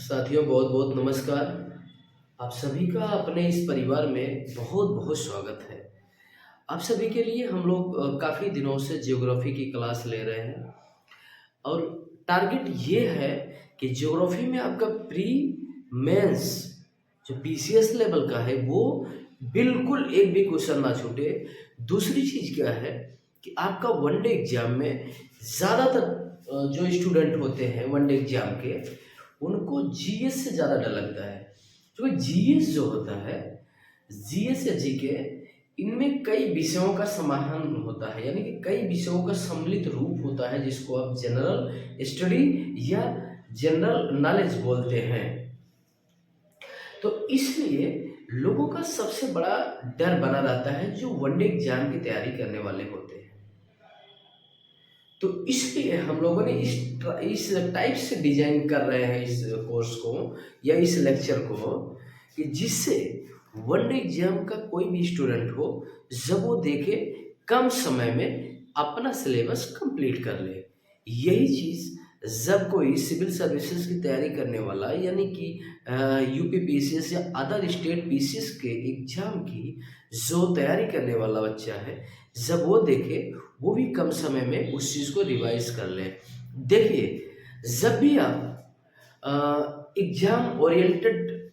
साथियों बहुत बहुत नमस्कार। आप सभी का अपने इस परिवार में बहुत बहुत स्वागत है। आप सभी के लिए हम लोग काफ़ी दिनों से ज्योग्राफी की क्लास ले रहे हैं और टारगेट ये है कि ज्योग्राफी में आपका प्री मेंस जो पीसीएस लेवल का है वो बिल्कुल एक भी क्वेश्चन ना छूटे। दूसरी चीज़ क्या है कि आपका वनडे एग्जाम में ज़्यादातर जो स्टूडेंट होते हैं वनडे एग्जाम के उनको जीएस से ज़्यादा डर लगता है। क्योंकि जीएस जो होता है, जीएस या जीके, इनमें कई विषयों का समाधान होता है, यानी कि कई विषयों का सम्मिलित रूप होता है जिसको आप जनरल स्टडी या जनरल नॉलेज बोलते हैं। तो इसलिए लोगों का सबसे बड़ा डर बना रहता है जो वनडे एग्जाम की तैयारी करने वाले होते हैं। तो इसलिए हम लोगों ने इस टाइप से डिजाइन कर रहे हैं इस कोर्स को या इस लेक्चर को कि जिससे वनडे एग्जाम का कोई भी स्टूडेंट हो, जब वो देखे कम समय में अपना सिलेबस कंप्लीट कर ले। यही चीज़ जब कोई सिविल सर्विसेज की तैयारी करने वाला यानी कि यूपी पीसीएस या अदर स्टेट पीसीएस के एग्जाम की जो तैयारी करने वाला बच्चा है, जब वो देखे वो भी कम समय में उस चीज़ को रिवाइज कर ले। देखिए, जब भी आप एग्जाम ओरिएंटेड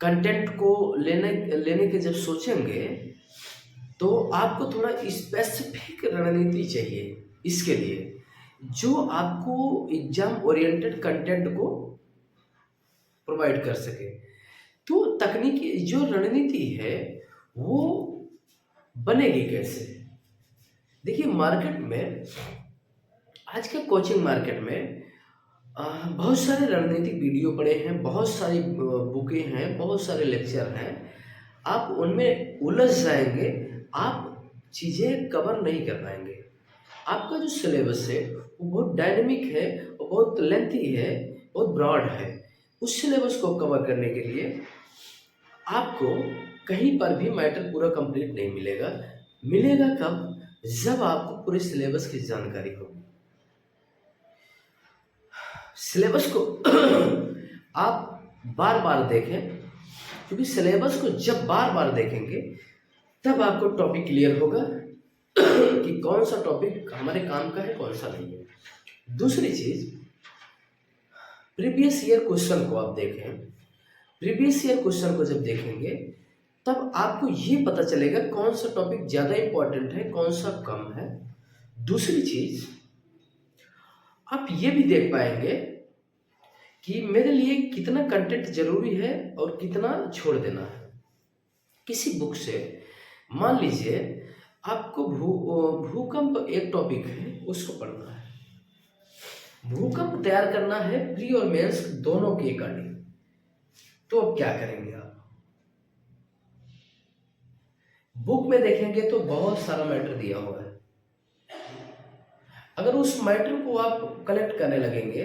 कंटेंट को लेने लेने के जब सोचेंगे तो आपको थोड़ा स्पेसिफिक रणनीति चाहिए इसके लिए, जो आपको एग्जाम ओरिएंटेड कंटेंट को प्रोवाइड कर सके। तो तकनीकी जो रणनीति है वो बनेगी कैसे? देखिए, मार्केट में आज के कोचिंग मार्केट में बहुत सारे रणनीतिक वीडियो पड़े हैं, बहुत सारी बुकें हैं, बहुत सारे लेक्चर हैं। आप उनमें उलझ जाएंगे, आप चीज़ें कवर नहीं कर पाएंगे। आपका जो सिलेबस है वो बहुत डायनेमिक है और बहुत लेंथी है, बहुत ब्रॉड है। उस सिलेबस को कवर करने के लिए आपको कहीं पर भी मैटर पूरा कंप्लीट नहीं मिलेगा। मिलेगा कब? जब आपको पूरे सिलेबस की जानकारी होगी। सिलेबस को आप बार बार देखें, क्योंकि सिलेबस को जब बार बार देखेंगे तब आपको टॉपिक क्लियर होगा कि कौन सा टॉपिक हमारे काम का है, कौन सा नहीं है। दूसरी चीज, प्रीवियस ईयर क्वेश्चन को आप देखें। प्रीवियस ईयर क्वेश्चन को जब देखेंगे तब आपको ये पता चलेगा कौन सा टॉपिक ज़्यादा इंपॉर्टेंट है, कौन सा कम है। दूसरी चीज, आप ये भी देख पाएंगे कि मेरे लिए कितना कंटेंट जरूरी है और कितना छोड़ देना है। किसी बुक से मान लीजिए आपको भूकंप एक टॉपिक है, उसको पढ़ना है। भूकंप तैयार करना है प्री और मेंस दोनों के अकॉर्डिंग। तो अब क्या करेंगे आप? बुक में देखेंगे तो बहुत सारा मैटर दिया हुआ है। अगर उस मैटर को आप कलेक्ट करने लगेंगे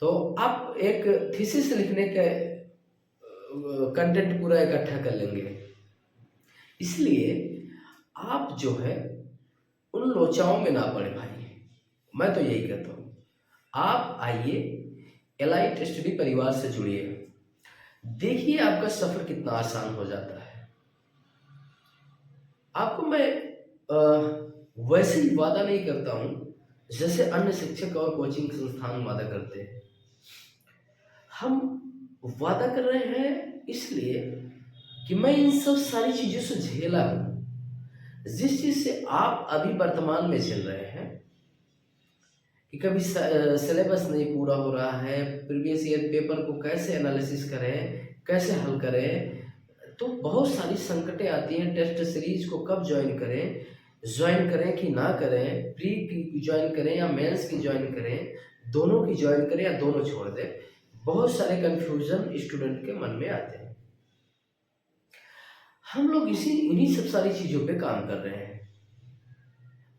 तो आप एक थीसिस लिखने के कंटेंट पूरा इकट्ठा कर लेंगे। इसलिए आप जो है उन लोचाओं में ना पड़े भाई। मैं तो यही कहता हूँ, आप आइए, एलाइट स्टडी परिवार से जुड़िए, देखिए आपका सफर कितना आसान हो जाता है। आपको मैं वैसे ही वादा नहीं करता हूँ जैसे अन्य शिक्षक और कोचिंग संस्थान वादा करते हैं। हम वादा कर रहे हैं इसलिए कि मैं इन सब सारी चीजों से झेला हूं, जिस चीज से आप अभी वर्तमान में झेल रहे हैं कि कभी सिलेबस नहीं पूरा हो रहा है, प्रीवियस ईयर पेपर को कैसे एनालिसिस करें, कैसे हल करें। तो बहुत सारी संकटें आती हैं। टेस्ट सीरीज को कब ज्वाइन करें कि ना करें, प्री की ज्वाइन करें या मेंस की ज्वाइन करें, दोनों की ज्वाइन करें या दोनों छोड़ दें। बहुत सारे कंफ्यूजन स्टूडेंट के मन में आते हैं। हम लोग इन्हीं सब सारी चीज़ों पे काम कर रहे हैं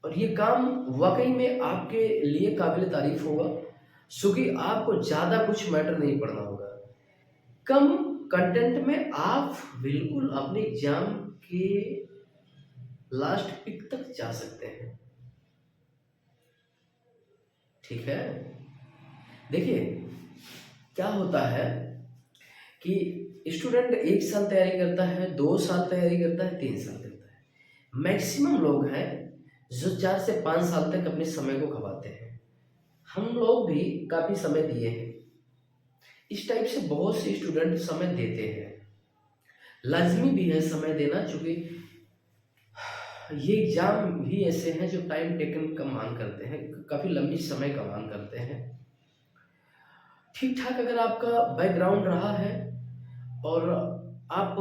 और ये काम वाकई में आपके लिए काबिल तारीफ होगा, क्योंकि आपको ज़्यादा कुछ मैटर नहीं पढ़ना होगा। कम कंटेंट में आप बिल्कुल अपने एग्जाम के लास्ट पिक तक जा सकते हैं। ठीक है? देखिए, क्या होता है कि स्टूडेंट 1 साल तैयारी करता है, 2 साल तैयारी करता है, 3 साल करता है। मैक्सिमम लोग हैं जो 4 से 5 साल तक अपने समय को खपाते हैं। हम लोग भी काफ़ी समय दिए हैं। इस टाइप से बहुत से स्टूडेंट समय देते हैं। लाज़मी भी है समय देना, चूँकि ये एग्ज़ाम भी ऐसे हैं जो टाइम टेकन का मांग करते हैं, काफ़ी लंबी समय का मांग करते हैं। ठीक-ठाक अगर आपका बैकग्राउंड रहा है और आप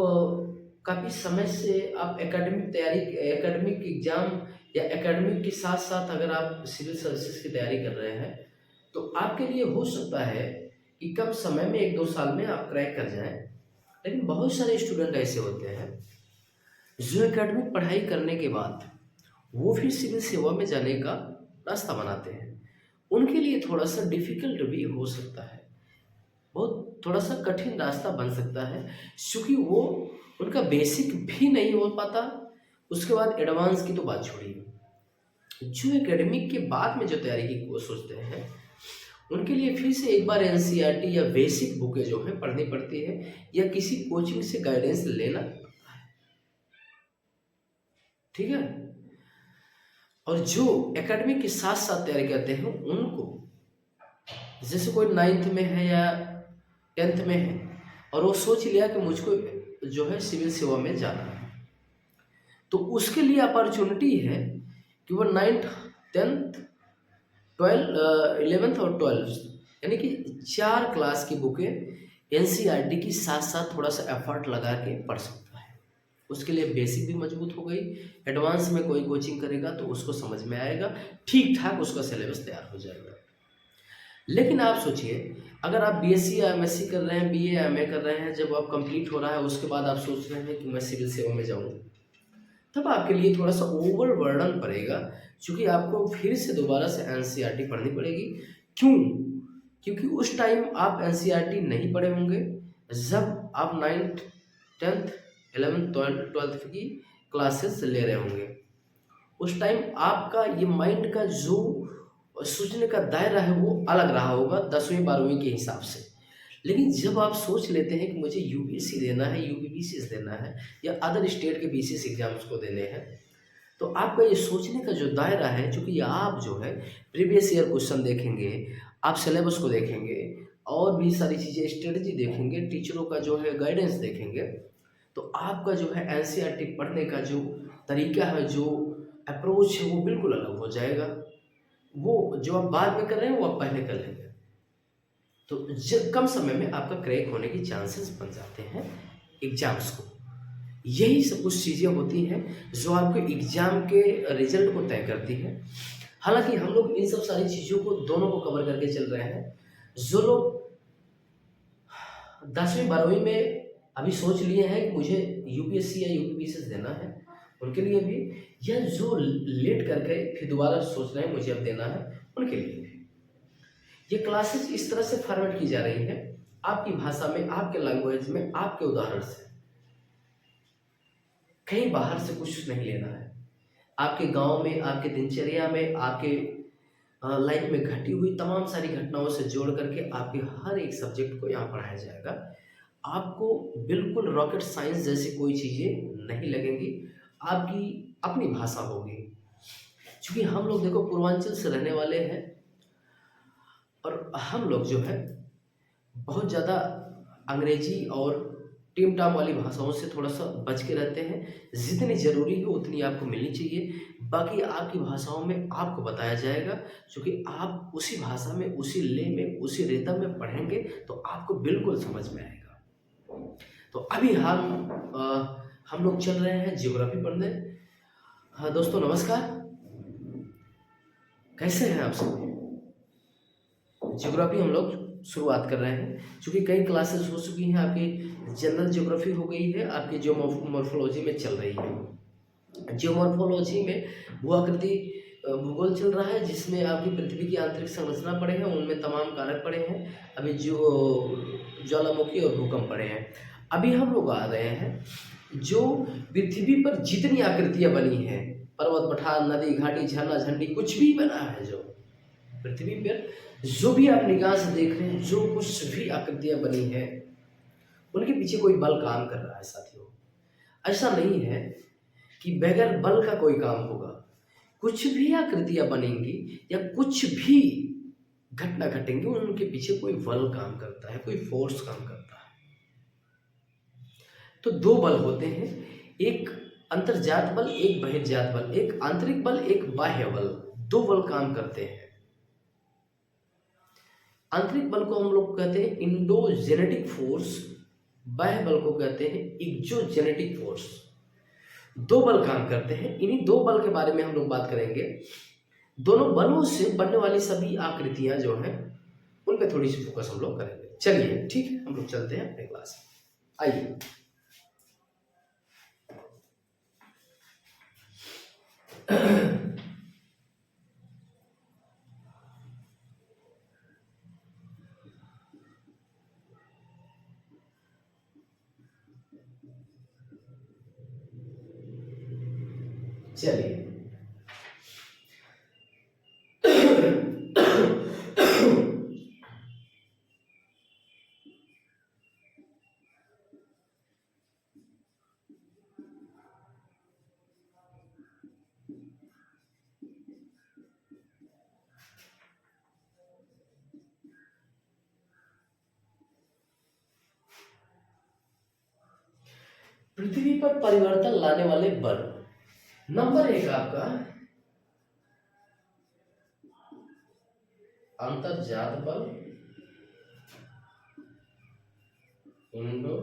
काफ़ी समय से आप एकेडमिक एग्ज़ाम या एकेडमिक के साथ-साथ अगर आप सिविल सर्विसेज़ की तैयारी कर रहे हैं, तो आपके लिए हो सकता है कि कम समय में 1-2 साल में आप क्रैक कर जाएँ। लेकिन बहुत सारे स्टूडेंट ऐसे होते हैं, जो एकेडमिक पढ़ाई करने के बाद वो फिर सिविल सेवा में जाने का रास्ता बनाते हैं। उनके लिए थोड़ा-सा डिफ़िकल्ट भी हो सकता है। बहुत थोड़ा-सा कठिन रास्ता बन सकता है, क्योंकि वो उनका बेसिक भी नहीं हो पाता, उसके बाद एडवांस की तो बात छोड़िए। जो एकेडमिक के बाद में जो तैयारी की को सोचते हैं, उनके लिए फिर से एक बार एनसीईआरटी या बेसिक बुकें जो हैं पढ़नी पड़ती है या किसी कोचिंग से गाइडेंस लेना, ठीक है? और जो एकेडमिक के साथ-साथ तैयारी करते हैं, उनको जैसे कोई 9th में है या 10th में है और वो सोच लिया कि मुझको जो है सिविल सेवा में जाना है, तो उसके लिए अपॉर्चुनिटी है कि वो 9th, 10th, 11th और 12th यानी कि 4 क्लास की बुकें एनसीईआरटी के साथ-साथ थोड़ा-सा एफर्ट लगा के पढ़ सकता है। उसके लिए बेसिक भी मजबूत हो गई, एडवांस में कोई कोचिंग करेगा तो उसको समझ में आएगा, ठीक-ठाक उसका सिलेबस तैयार हो जाएगा। लेकिन आप सोचिए, अगर आप बीएससी या एमएससी कर रहे हैं, बीए या एमए कर रहे हैं, जब आप कंप्लीट हो रहा है उसके बाद आप सोच रहे हैं कि मैं सिविल सेवा में जाऊँ, तब आपके लिए थोड़ा-सा ओवरबर्डन पड़ेगा, क्योंकि आपको फिर से दोबारा से एनसीईआरटी पढ़नी पड़ेगी। क्यों? क्योंकि उस टाइम आप एनसीईआरटी नहीं पढ़े होंगे, जब आप 9th, 10th, 11th, 12th की क्लासेस ले रहे होंगे। उस टाइम आपका ये माइंड का जो सोचने का दायरा है वो अलग रहा होगा 10वीं 12वीं के हिसाब से। लेकिन जब आप सोच लेते हैं कि मुझे यूपीएससी देना है, यूपीपीसीएस देना है या अदर स्टेट के बीसीएस एग्जाम्स को देने हैं, तो आपका ये सोचने का जो दायरा है, चूँकि आप जो है प्रीवियस ईयर क्वेश्चन देखेंगे, आप सिलेबस को देखेंगे और भी सारी चीज़ें स्ट्रेटजी देखेंगे, टीचरों का जो है गाइडेंस देखेंगे, तो आपका जो है एनसीईआरटी पढ़ने का जो तरीका है, जो अप्रोच है, वो बिल्कुल अलग हो जाएगा। वो जो आप बाद में कर रहे हैं वो आप पहले कर लेंगे, तो कम समय में आपका क्रैक होने की चांसेस बन जाते हैं एग्जाम्स को। यही सब कुछ चीज़ें होती हैं जो आपके एग्जाम के रिजल्ट को तय करती हैं। हालांकि हम लोग इन सब सारी चीज़ों को दोनों को कवर करके चल रहे हैं। जो लोग 10वीं 12वीं में अभी सोच लिए हैं कि मुझे यूपीएससी या यूपीपीसीएस देना है, उनके लिए भी, या जो लेट करके फिर दोबारा सोच रहे हैं मुझे अब देना है, उनके लिए भी ये क्लासेस इस तरह से फॉरवर्ड की जा रही है, आपकी भाषा में, आपके लैंग्वेज में, आपके उदाहरण से। कहीं बाहर से कुछ नहीं लेना है। आपके गांव में, आपके दिनचर्या में, आपके लाइफ में घटी हुई तमाम सारी घटनाओं से जोड़ करके आपके हर एक सब्जेक्ट को यहाँ पढ़ाया जाएगा। आपको बिल्कुल रॉकेट साइंस जैसी कोई चीज़ें नहीं लगेंगी, आपकी अपनी भाषा होगी। क्योंकि हम लोग देखो पूर्वांचल से रहने वाले हैं और हम लोग जो है बहुत ज़्यादा अंग्रेजी और टीम टाम वाली भाषाओं से थोड़ा सा बच के रहते हैं। जितनी ज़रूरी है उतनी आपको मिलनी चाहिए, बाकी आपकी भाषाओं में आपको बताया जाएगा, क्योंकि आप उसी भाषा में, उसी ले में, उसी रिदम में पढ़ेंगे तो आपको बिल्कुल समझ में आएगा। तो अभी हम लोग चल रहे हैं ज्योग्राफी पढ़ने। हाँ दोस्तों नमस्कार, कैसे हैं आप सब? ज्योग्राफी हम लोग शुरुआत कर रहे हैं, क्योंकि कई क्लासेस हो चुकी हैं। आपकी जनरल ज्योग्राफी हो गई है, आपकी जियोमॉर्फोलॉजी में चल रही है। जियोमॉर्फोलॉजी में भूआकृति भूगोल चल रहा है, जिसमें आपकी पृथ्वी की आंतरिक संरचना पढ़े हैं, उनमें तमाम कारक पढ़े हैं। अभी जो ज्वालामुखी और भूकंप पढ़े हैं। अभी हम लोग आ रहे हैं जो पृथ्वी पर जितनी आकृतियाँ बनी हैं, पर्वत, पठार, नदी, घाटी, झरना, झंडी, कुछ भी बना है जो, पृथ्वी पर जो भी आप निगाह से देख रहे हैं, जो कुछ भी आकृतियां बनी है, उनके पीछे कोई बल काम कर रहा है साथियों। ऐसा नहीं है कि बगैर बल का कोई काम होगा। कुछ भी आकृतियां बनेंगी या कुछ भी घटना घटेंगी, उनके पीछे कोई बल काम करता है, कोई फोर्स काम करता है। तो दो बल होते हैं, एक अंतर्जात बल, एक बहिर्जात बल, एक आंतरिक बल, एक बाह्य बल। दो बल काम करते हैं। आंतरिक बल को हम लोग कहते हैं इंडोजेनेटिक फोर्स, बाह्य बल को कहते हैं एक्सोजेनेटिक फोर्स। दो बल काम करते हैं। इन्हीं दो बल के बारे में हम लोग बात करेंगे। दोनों बलों से बनने वाली सभी आकृतियां जो हैं, उन पे थोड़ी सी फोकस हम लोग करेंगे। चलिए ठीक है, हम लोग चलते हैं अपने क्लास में। आइए, चलिए पृथ्वी पर परिवर्तन लाने वाले बल। नंबर एक आपका अंतर्जात बल, इंडो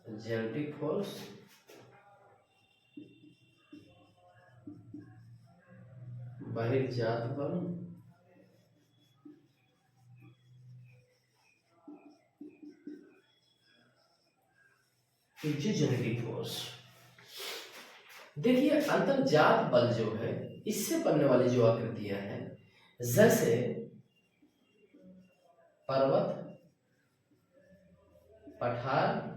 जेनेटिक फोर्स, बहिर्जात बल, जेनेटिक फोर्स। देखिए, अंतर्जात बल जो है, इससे बनने वाली जो आकृतियां हैं, जैसे पर्वत, पठार,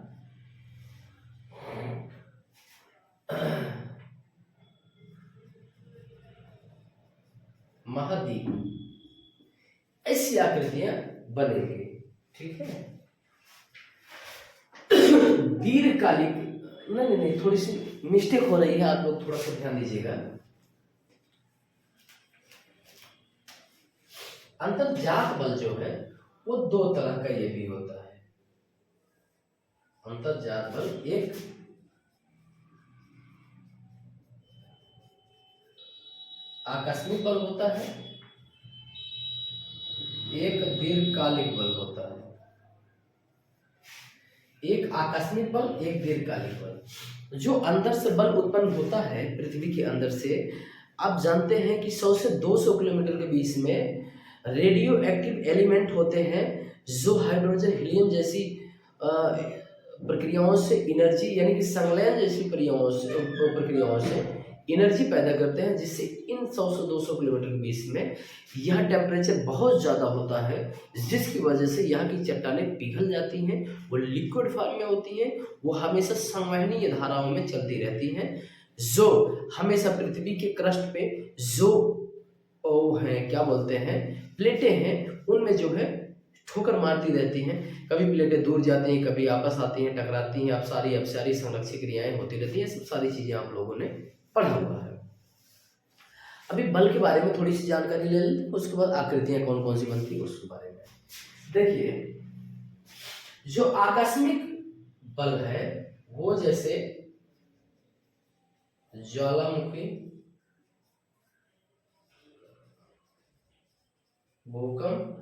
महाद्वीप, ऐसी आकृतियां बनेंगी। ठीक है। दीर्घकालिक, नहीं नहीं, थोड़ी सी मिस्टेक हो रही है, आप लोग थोड़ा सा ध्यान दीजिएगा। अंतर्जात बल जो है वो दो तरह का ये भी होता है। अंतर्जात बल एक आकस्मिक बल होता है, एक दीर्घकालिक बल होता है। एक आकस्मिक बल, एक दीर्घकालिक बल। जो अंदर से बल उत्पन्न होता है पृथ्वी के अंदर से, आप जानते हैं कि 100 से 200 किलोमीटर के बीच में रेडियो एक्टिव एलिमेंट होते हैं, जो हाइड्रोजन, हीलियम जैसी प्रक्रियाओं से एनर्जी, यानी कि संलयन जैसी प्रक्रियाओं से एनर्जी पैदा करते हैं, जिससे इन 100 से 200 किलोमीटर के बीच में यह टेम्परेचर बहुत ज़्यादा होता है, जिसकी वजह से यहाँ की चट्टानें पिघल जाती हैं, वो लिक्विड फॉर्म में होती हैं, वो हमेशा संवहनीय धाराओं में चलती रहती हैं, जो हमेशा पृथ्वी के क्रस्ट पे जो वो हैं, क्या बोलते हैं, प्लेटें हैं, उनमें जो है ठोकर मारती रहती हैं। कभी प्लेटें दूर जाती हैं, कभी आपस आती हैं, टकराती हैं, अपसारी संरक्षक क्रियाएं होती रहती हैं। सब सारी चीजें आप लोगों ने पढ़ा हुआ है। अभी बल के बारे में थोड़ी सी जानकारी ले लेते हैं, उसके बाद आकृतियां कौन कौन सी बनती है उसके बारे में देखिए। जो आकस्मिक बल है वो जैसे ज्वालामुखी, भूकंप,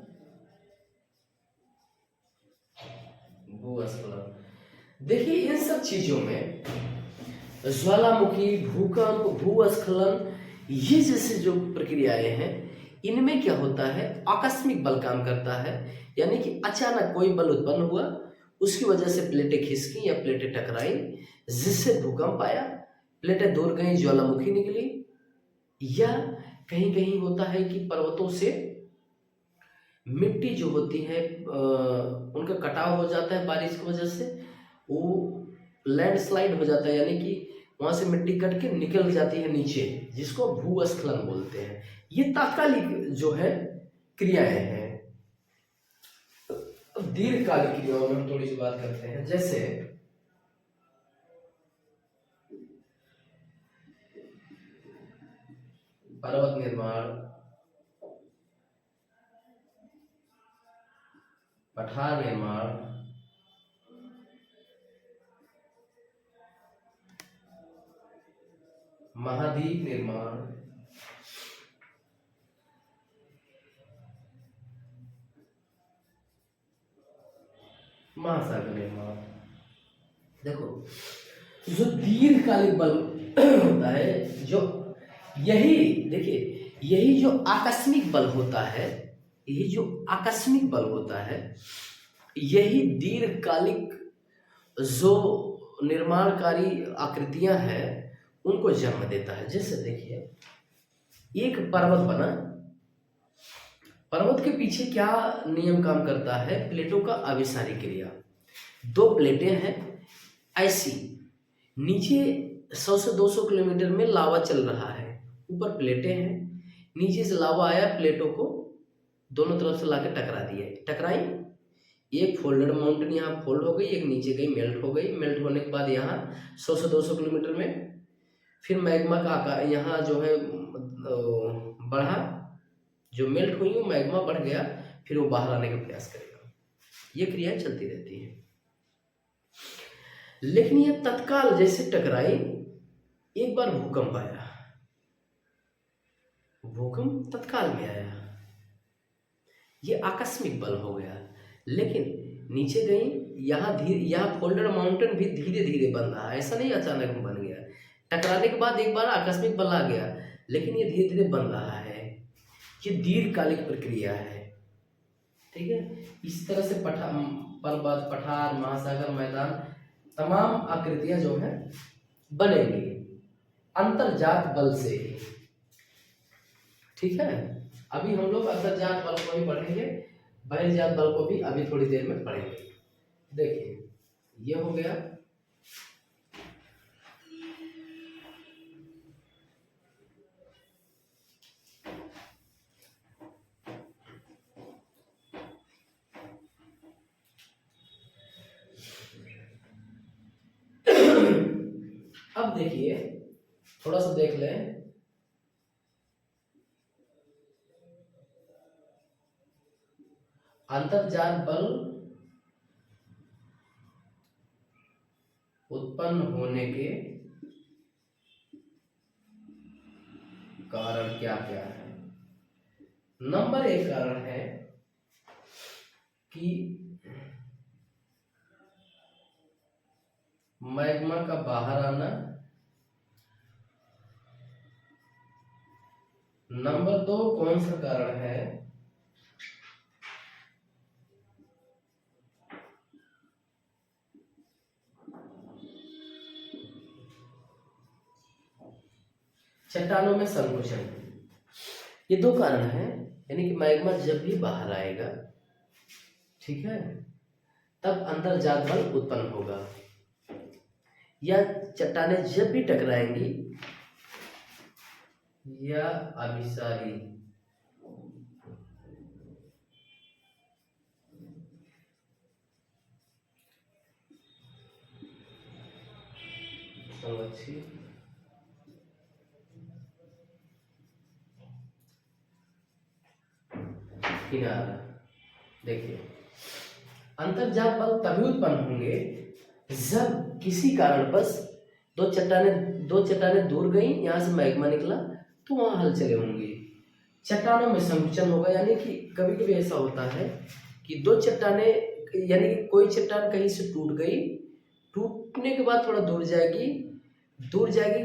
भूस्खलन। देखिए, इन सब चीजों में ज्वालामुखी, भूकंप, भूस्खलन, ये जैसे जो प्रक्रियाएं हैं, इनमें क्या होता है, आकस्मिक बल काम करता है। यानी कि अचानक कोई बल उत्पन्न हुआ, उसकी वजह से प्लेटें खिसकी या प्लेटें टकराई, जिससे भूकंप आया, प्लेटें दूर गई, ज्वालामुखी निकली। या कहीं कहीं होता है कि पर्वतों से मिट्टी जो होती है उनका कटाव हो जाता है बारिश की वजह से, वो लैंडस्लाइड हो जाता है, यानी कि वहाँ से मिट्टी कट के निकल जाती है नीचे, जिसको भूस्खलन बोलते हैं। ये तात्कालिक जो है क्रियाएं हैं। अब दीर्घकालिक क्रियाओं में हम थोड़ी सी बात करते हैं, जैसे पर्वत निर्माण, पठार निर्माण, महाद्वीप निर्माण, महासागर निर्माण। देखो, जो दीर्घकालिक बल होता है, जो यही देखिए, यही जो आकस्मिक बल होता है, यही जो आकस्मिक बल होता है, यही दीर्घकालिक जो निर्माणकारी आकृतियां हैं उनको जन्म देता है। जैसे देखिए, एक पर्वत बना, पर्वत के पीछे क्या नियम काम करता है? प्लेटों का अभिसारी क्रिया। दो प्लेटें हैं ऐसी, नीचे 100 से 200 किलोमीटर में लावा चल रहा है, ऊपर प्लेटें हैं, नीचे से लावा आया, प्लेटों को दोनों तरफ से लाके टकरा दिया, टकराई, एक फोल्डेड माउंटेन यहाँ फोल्ड हो गई, एक नीचे गई, मेल्ट हो गई। मेल्ट होने के बाद यहाँ 100 से 200 किलोमीटर में फिर मैग्मा का आकार यहाँ जो है बढ़ा, जो मेल्ट हुई वो मैग्मा बढ़ गया, फिर वो बाहर आने का प्रयास करेगा। ये क्रियाएं चलती रहती है। लेकिन ये तत्काल जैसे टकराई, एक बार भूकंप आया, भूकंप तत्काल में आया, ये आकस्मिक बल हो गया। लेकिन नीचे गई, यहाँ फोल्डेड माउंटेन भी धीरे धीरे बन रहा है, ऐसा नहीं अचानक बन गया। टकराने के बाद एक बार आकस्मिक बल आ गया, लेकिन ये धीरे धीरे बन रहा है। ये दीर्घकालिक प्रक्रिया है, ठीक है। इस तरह से पर्वत, पठार, महासागर, मैदान, तमाम आकृतियां जो है बनेंगी अंतर्जात बल से, ठीक है। अभी हम लोग अंतर्जात बल को भी पढ़ेंगे, बहिर्जात बल को भी अभी थोड़ी देर में पढ़ेंगे। देखिए, ये हो गया। अब देखिए, थोड़ा सा देख लें, अंतर्जात बल उत्पन्न होने के कारण क्या क्या है। नंबर 1 कारण है कि मैग्मा का बाहर आना। नंबर 2 कौन सा कारण है? चट्टानों में संकुचन। ये 2 कारण हैं, यानी कि मैग्मा जब भी बाहर आएगा, ठीक है, तब अंतर्जात बल उत्पन्न होगा, या चट्टानें जब भी टकराएंगी, या अभिसारी किनारा। देखिए, अंतर्जात बल तभी उत्पन्न होंगे जब किसी कारणवश दो चट्टानें दूर गई, यहाँ से मैग्मा निकला, तो वहाँ हलचलें होंगी, चट्टानों में संकुचन होगा। यानी कि कभी कभी ऐसा होता है कि 2 चट्टानें, यानी कि कोई चट्टान कहीं से टूट गई, टूटने के बाद थोड़ा दूर जाएगी,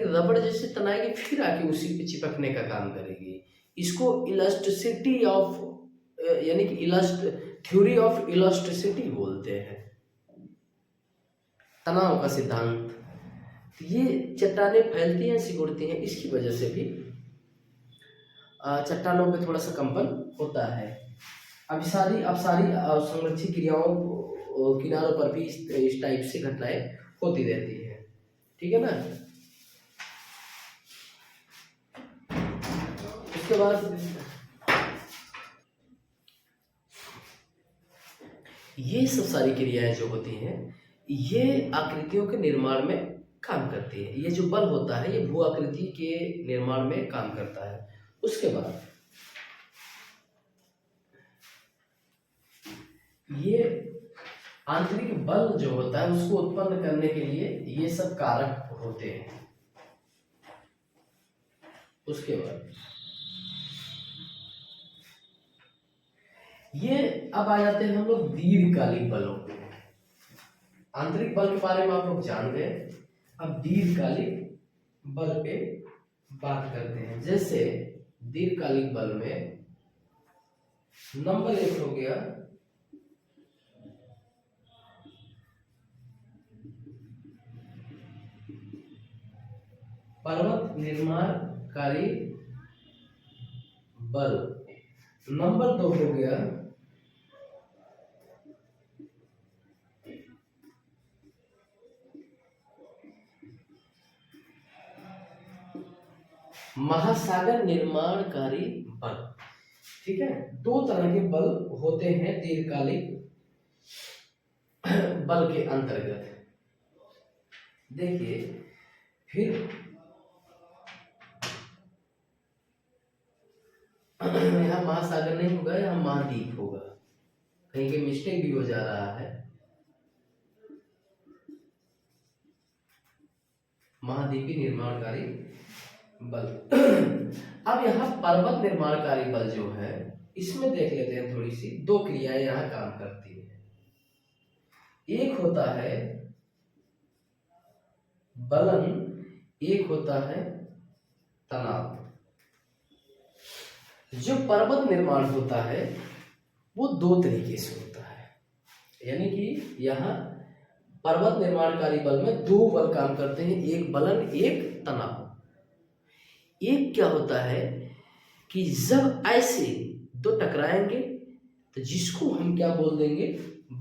रबड़ जैसे तनाएगी, फिर आके उसी पे चिपकने का काम करेगी। इसको इलास्टिसिटी ऑफ, यानी कि थ्योरी ऑफ इलास्टिसिटी बोलते हैं, तनाव का सिद्धांत। ये चट्टानें फैलती हैं, सिकुड़ती हैं, इसकी वजह से भी चट्टानों में थोड़ा सा कंपन होता है। अभिसारी अपसारी संरक्षित क्रियाओं किनारों पर भी इस टाइप से घटनाएं होती रहती है, ठीक है ना। उसके बाद ये सब सारी क्रियाएं जो होती हैं ये आकृतियों के निर्माण में काम करती है। ये जो बल होता है ये भू आकृति के निर्माण में काम करता है। उसके बाद ये आंतरिक बल जो होता है उसको उत्पन्न करने के लिए ये सब कारक होते हैं। उसके बाद ये अब आ जाते हैं हम लोग दीर्घकालिक बलों पे। आंतरिक बल के बारे में आप लोग जान गए, अब दीर्घकालिक बल पे बात करते हैं। जैसे दीर्घकालिक बल में नंबर 1 हो गया पर्वत निर्माणकारी बल, नंबर 2 हो गया महासागर निर्माणकारी बल। ठीक है, 2 तरह के बल होते हैं दीर्घकालिक बल के अंतर्गत। देखिए फिर यहाँ महासागर नहीं होगा, यहाँ महाद्वीप होगा, कहीं के मिस्टेक भी हो जा रहा है। महाद्वीपी निर्माणकारी बल। अब यहाँ पर्वत निर्माणकारी बल जो है इसमें देख लेते हैं थोड़ी सी 2 क्रियाएं यहाँ काम करती है। एक होता है बलन, एक होता है तनाव। जो पर्वत निर्माण होता है वो 2 तरीके से होता है, यानी कि यहाँ पर्वत निर्माणकारी बल में 2 बल काम करते हैं, एक बलन एक तनाव। एक क्या होता है कि जब ऐसे 2 टकराएंगे तो जिसको हम क्या बोल देंगे,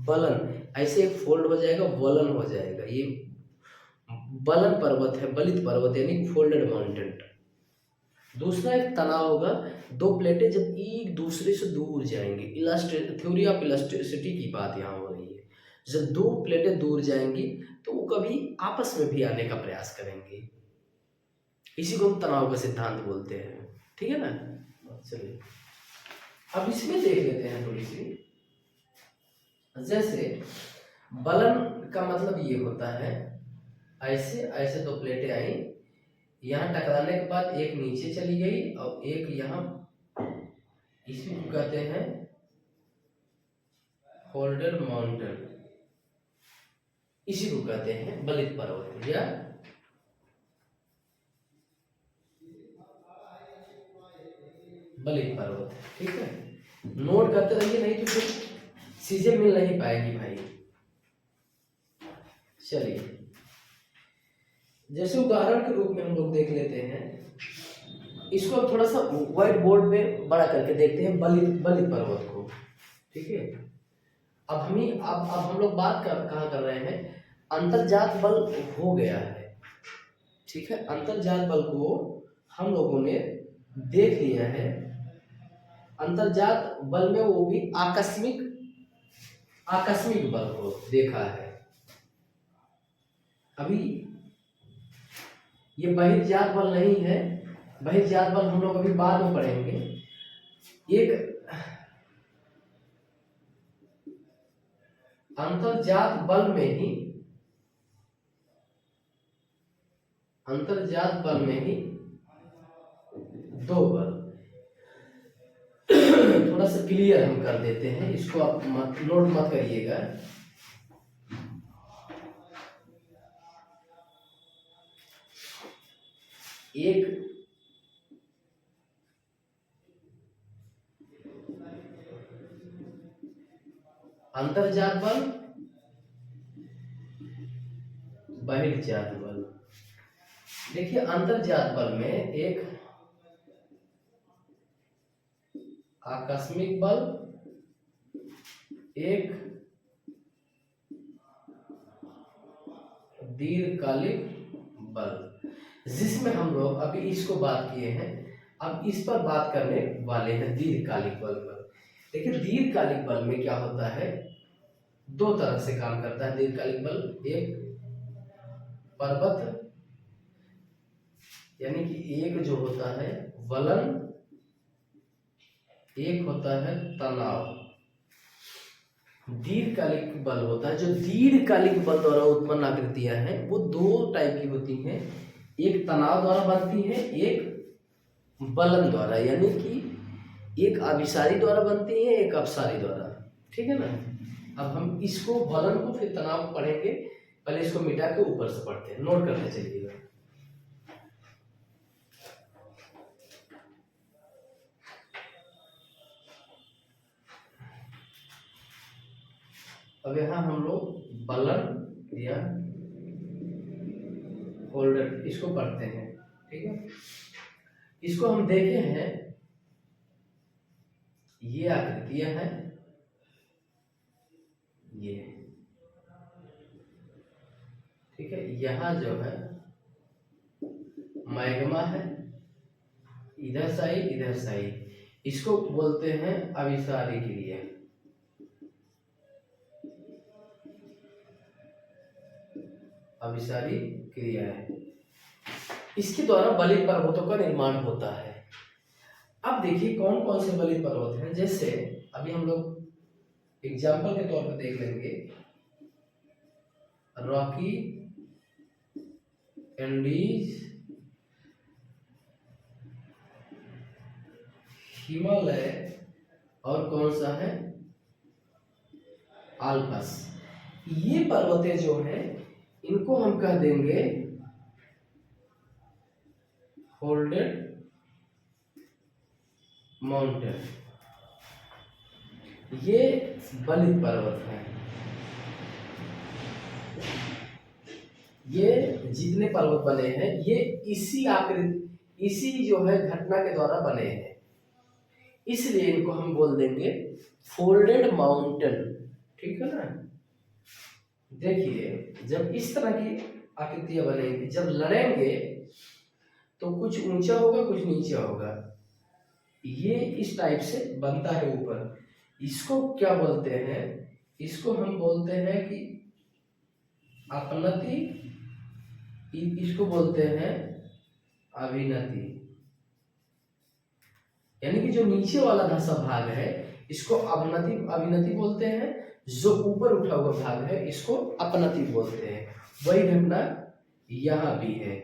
बलन, ऐसे एक फोल्ड हो जाएगा, वलन हो जाएगा, ये बलन पर्वत है, बलित पर्वत यानी फोल्डेड माउंटेन। दूसरा एक तनाव होगा, 2 प्लेटें जब एक दूसरे से दूर जाएंगी, थ्योरी ऑफ इलास्टिसिटी की बात यहाँ हो रही है। जब 2 प्लेटें दूर जाएंगी तो वो कभी आपस में भी आने का प्रयास करेंगे, इसी को हम तनाव का सिद्धांत बोलते हैं। ठीक है ना। चलिए अब इसमें देख लेते हैं थोड़ी सी। जैसे बलन का मतलब ये होता है, ऐसे ऐसे 2 प्लेटें आई, यहाँ टकराने के बाद एक नीचे चली गई और एक यहाँ, इसी को कहते हैं फोल्डेड माउंटेन, इसी को कहते हैं बलित पर्वत या बलित पर्वत। ठीक है, नोट करते रहिए, नहीं तो फिर चीजें मिल नहीं पाएगी भाई। चलिए जैसे उदाहरण के रूप में हम लोग देख लेते हैं, इसको थोड़ा सा व्हाइट बोर्ड पे बड़ा करके देखते हैं बलित पर्वत को। ठीक है, अब हम लोग बात कहाँ कर रहे हैं, अंतर्जात बल हो गया है। ठीक है, अंतर्जात बल को हम लोगों ने देख लिया है। अंतर्जात बल में वो भी आकस्मिक बल को देखा है। अभी ये बहिर्जात बल नहीं है, बहिर्जात बल हम लोग अभी बाद में पढ़ेंगे। एक अंतर्जात बल में ही 2 बल। थोड़ा सा क्लियर हम कर देते हैं, इसको आप नोट मत करिएगा। एक अंतर्जात बल, बहिर्जात बल। देखिए अंतर्जात बल में एक आकस्मिक बल, एक दीर्घकालिक बल, जिसमें हम लोग अभी इसको बात किए हैं अब इस पर बात करने वाले हैं दीर्घकालिक बल पर। देखिए दीर्घकालिक बल में क्या होता है, दो तरह से काम करता है दीर्घकालिक बल। एक पर्वत यानी कि एक जो होता है वलन, एक होता है तनाव। दीर्घकालिक बल होता है, जो दीर्घकालिक बल द्वारा उत्पन्न आकृतियां हैं वो दो टाइप की होती हैं, एक तनाव द्वारा बनती है, एक बलन द्वारा, यानी कि एक अभिसारी द्वारा बनती है, एक अपसारी द्वारा। ठीक है ना। अब हम इसको बलन को फिर तनाव को पढ़ेंगे, पहले इसको मिटा के ऊपर से पढ़ते हैं, नोट करते चलिएगा। अब यहाँ हम लोग बलन या होल्डर इसको पढ़ते हैं। ठीक है, इसको हम देखे हैं, ये आकृतियां हैं, ये ठीक है। यहाँ जो है मैग्मा है, इधर साइड इधर साइड, इसको बोलते हैं अभिसारी क्रिया। अभिसारी क्रिया है, इसके द्वारा बलित पर्वतों का निर्माण होता है। अब देखिए कौन कौन से बलित पर्वत हैं, जैसे अभी हम लोग एग्जाम्पल के तौर पर देख लेंगे, रॉकी, एंडीज, हिमालय, और कौन सा है आल्पस। ये पर्वतें जो हैं इनको हम कह देंगे फोल्डेड माउंटेन। ये बलित पर्वत है। ये जितने पर्वत बने हैं ये इसी आकृति, इसी जो है घटना के द्वारा बने हैं, इसलिए इनको हम बोल देंगे फोल्डेड माउंटेन। ठीक है ना। देखिए जब इस तरह की आकृतियां बनेंगी, जब लड़ेंगे तो कुछ ऊंचा होगा कुछ नीचा होगा, ये इस टाइप से बनता है ऊपर। इसको क्या बोलते हैं, इसको हम बोलते हैं कि अपनति, इसको बोलते हैं अभिनति। यानी कि जो नीचे वाला धंसा भाग है इसको अभिनति बोलते हैं, जो ऊपर उठा हुआ भाग है इसको अपनति बोलते हैं। वही घटना यहां भी है,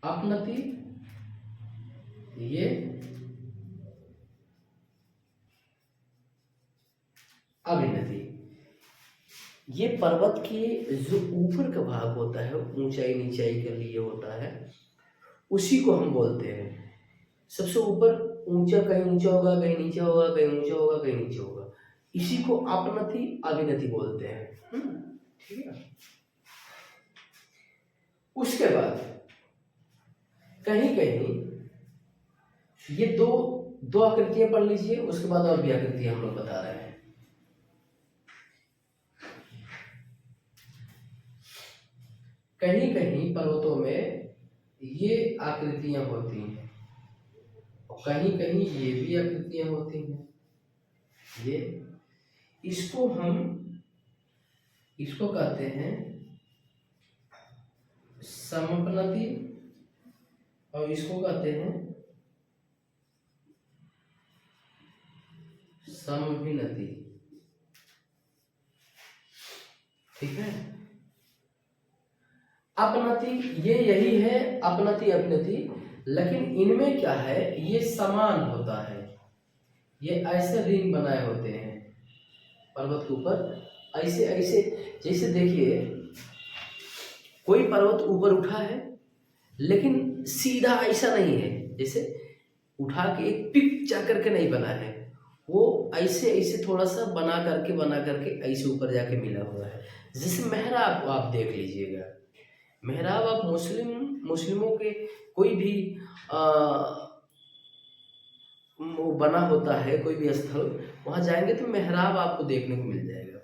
अपनति, ये अभिनति। ये पर्वत के जो ऊपर का भाग होता है, ऊंचाई नीचाई के लिए होता है, उसी को हम बोलते हैं। सबसे ऊपर ऊंचा, कहीं ऊंचा होगा कहीं नीचा होगा, कहीं ऊंचा होगा कहीं नीचा होगा, इसी को अपनति अभिनति बोलते हैं। ठीक है। उसके बाद कहीं कहीं ये दो आकृतियां पढ़ लीजिए, उसके बाद और भी आकृतियां हम लोग बता रहे हैं। कहीं कहीं पर्वतों में ये आकृतियां होती हैं, और कहीं कहीं ये भी आकृतियां होती हैं। ये इसको कहते हैं समपनति, और इसको कहते हैं समभिनति। ठीक है। अपनति ये यही है, अपनति अभिनति, लेकिन इनमें क्या है, ये समान होता है। ये ऐसे रिंग बनाए होते हैं पर्वत के ऊपर, ऐसे ऐसे। जैसे देखिए कोई पर्वत ऊपर उठा है लेकिन सीधा ऐसा नहीं है, जैसे उठा के एक पिक जा करके नहीं बना है, वो ऐसे ऐसे थोड़ा सा बना करके ऐसे ऊपर जाके मिला हुआ है। जैसे मेहराब आप देख लीजिएगा, मेहराब आप मुस्लिमों के कोई भी वो बना होता है, कोई भी स्थल, वहां जाएंगे तो मेहराब आपको देखने को मिल जाएगा।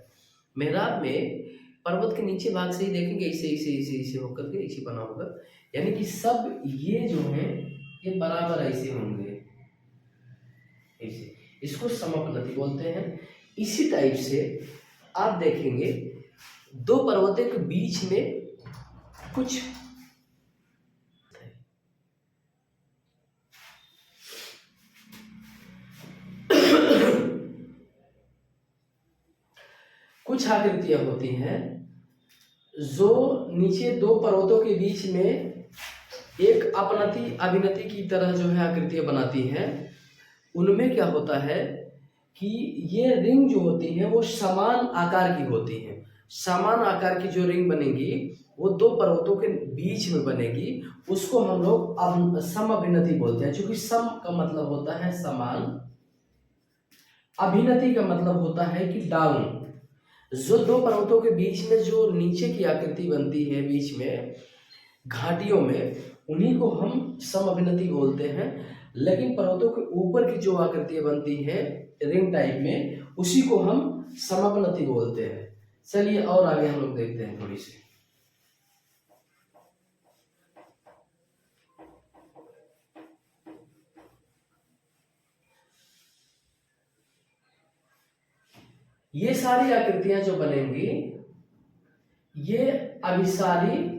मेहराब में पर्वत के नीचे भाग से ही देखेंगे ऐसे ऐसे ऐसे ऐसे होकर के ऐसे बना होगा, यानी कि सब ये जो है ये बराबर ऐसे होंगे, ऐसे, इसको समअपनति बोलते हैं। इसी टाइप से आप देखेंगे दो पर्वतों के बीच में कुछ कुछ आकृतियां होती हैं जो नीचे दो पर्वतों के बीच में एक अपनति अभिनति की तरह जो है आकृतियां बनाती हैं। उनमें क्या होता है कि ये रिंग जो होती है वो समान आकार की होती है। समान आकार की जो रिंग बनेगी वो दो पर्वतों के बीच में बनेगी, उसको हम लोग सम अभिनति बोलते हैं। क्योंकि सम का मतलब होता है समान, अभिनति का मतलब होता है कि डाउन। जो दो पर्वतों के बीच में जो नीचे की आकृति बनती है बीच में घाटियों में, उन्हीं को हम समअभिनति बोलते हैं। लेकिन पर्वतों के ऊपर की जो आकृतियां बनती है रिंग टाइप में, उसी को हम समअपनति बोलते हैं। चलिए और आगे हम लोग देखते हैं थोड़ी सी। ये सारी आकृतियां जो बनेंगी ये अभिसारी